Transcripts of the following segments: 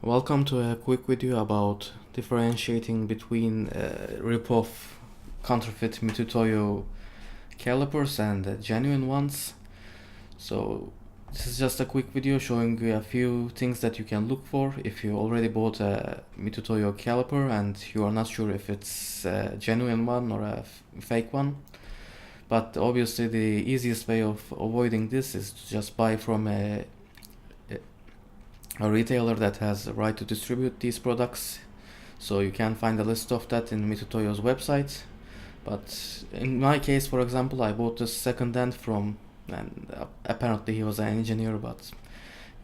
Welcome to a quick video about differentiating between rip-off counterfeit Mitutoyo calipers and genuine ones. So this is just a quick video showing you a few things that you can look for if you already bought a Mitutoyo caliper and you are not sure if it's a genuine one or a fake one. But obviously the easiest way of avoiding this is to just buy from a retailer that has the right to distribute these products. So you can find a list of that in Mitutoyo's website. But in my case, for example, I bought this second-hand from, and apparently he was an engineer, but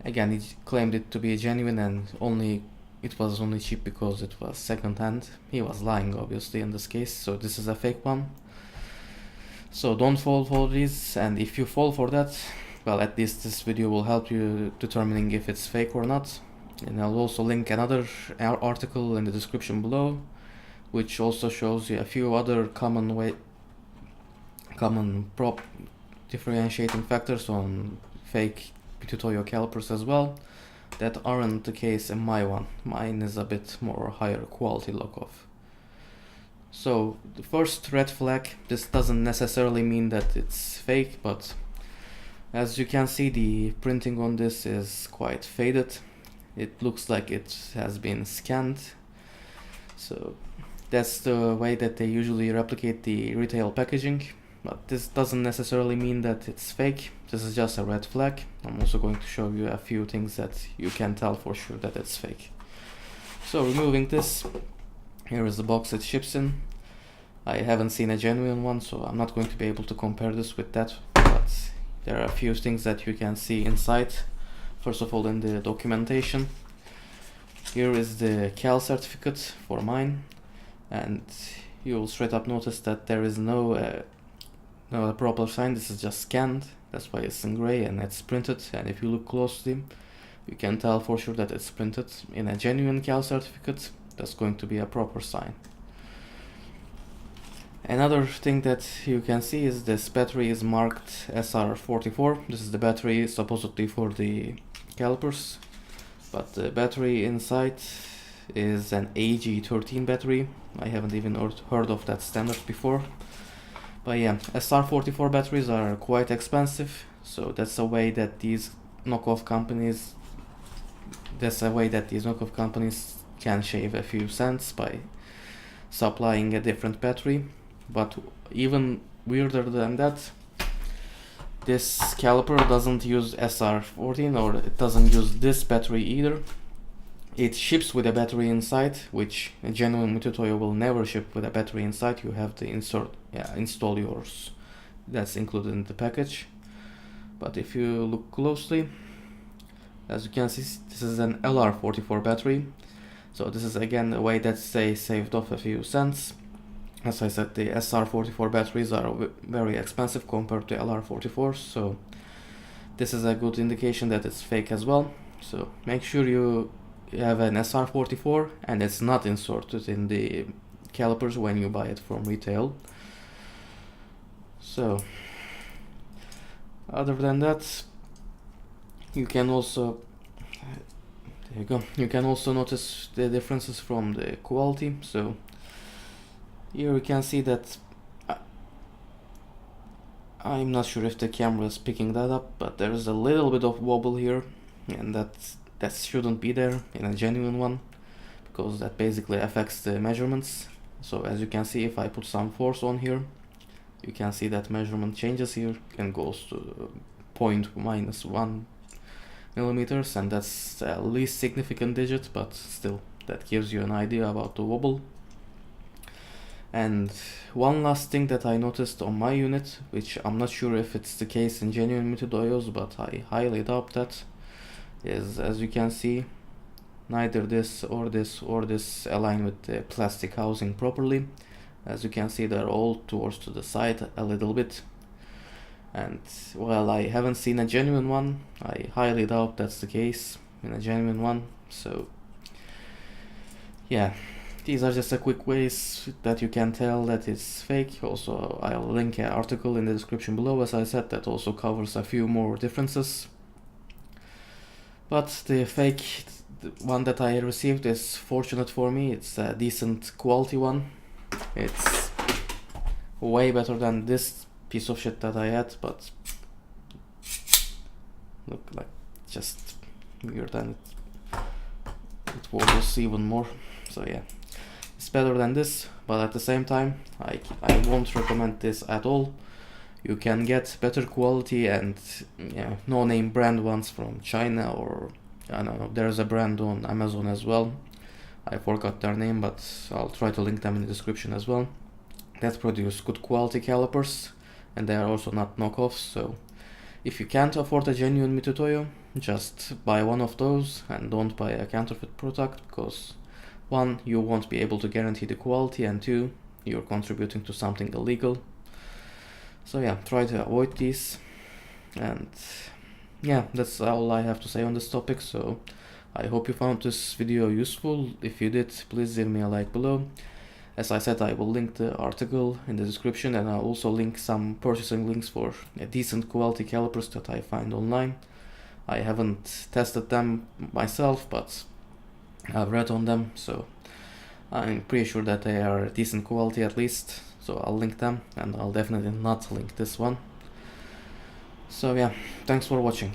again he claimed it to be genuine and it was only cheap because it was second-hand. He was lying obviously in this case, so this is a fake one. So don't fall for these, and if you fall for that, well, at least this video will help you determining if it's fake or not. And I'll also link another article in the description below, which also shows you a few other common differentiating factors on fake Mitutoyo calipers as well that aren't the case in my one. Mine is a bit more higher quality look of. So the first red flag, this doesn't necessarily mean that it's fake, but as you can see, the printing on this is quite faded. It looks like it has been scanned. So that's the way that they usually replicate the retail packaging. But this doesn't necessarily mean that it's fake. This is just a red flag. I'm also going to show you a few things that you can tell for sure that it's fake. So removing this, here is the box it ships in. I haven't seen a genuine one, so I'm not going to be able to compare this with that. But there are a few things that you can see inside. First of all, in the documentation, here is the CAL certificate for mine, and you'll straight up notice that there is no proper sign. This is just scanned. That's why it's in gray and it's printed. And if you look closely, you can tell for sure that it's printed. In a genuine CAL certificate, that's going to be a proper sign. Another thing that you can see is this battery is marked SR44. This is the battery supposedly for the calipers, but the battery inside is an AG13 battery. I haven't even heard of that standard before. But yeah, SR44 batteries are quite expensive, so that's a way that these knockoff companies can shave a few cents by supplying a different battery. But even weirder than that, this caliper doesn't use SR14, or it doesn't use this battery either. It ships with a battery inside, which a genuine Mitutoyo will never ship with a battery inside. You have to install yours. That's included in the package. But if you look closely, as you can see, this is an LR44 battery. So this is again a way that they saved off a few cents. As I said, the SR44 batteries are very expensive compared to LR44s, so this is a good indication that it's fake as well. So make sure you have an SR44 and it's not inserted in the calipers when you buy it from retail. So other than that, you can also notice the differences from the quality. So here you can see that I'm not sure if the camera is picking that up, but there is a little bit of wobble here, and that shouldn't be there in a genuine one, because that basically affects the measurements. So as you can see, if I put some force on here, you can see that measurement changes here and goes to -1 millimeters, and that's the least significant digit, but still that gives you an idea about the wobble. And one last thing that I noticed on my unit, which I'm not sure if it's the case in genuine Mitutoyos, but I highly doubt that, is, as you can see, neither this or this align with the plastic housing properly. As you can see, they're all towards to the side a little bit. And while I haven't seen a genuine one, I highly doubt that's the case in a genuine one. So yeah, these are just a quick ways that you can tell that it's fake. Also, I'll link an article in the description below, as I said, that also covers a few more differences. But the the one that I received is fortunate for me. It's a decent quality one. It's way better than this piece of shit that I had, but look like just weird, and it wobbles even more. So yeah, it's better than this, but at the same time I won't recommend this at all. You can get better quality and no name brand ones from China, or I don't know, there's a brand on Amazon as well. I forgot their name, but I'll try to link them in the description as well, that produce good quality calipers, and they are also not knockoffs. So if you can't afford a genuine Mitutoyo, just buy one of those and don't buy a counterfeit product, because one, you won't be able to guarantee the quality, and two, you're contributing to something illegal. So yeah, try to avoid these. And yeah, that's all I have to say on this topic. So I hope you found this video useful. If you did, please leave me a like below. As I said, I will link the article in the description, and I'll also link some purchasing links for decent quality calipers that I find online. I haven't tested them myself, but I've read on them, so I'm pretty sure that they are decent quality at least. So I'll link them, and I'll definitely not link this one. So yeah, thanks for watching.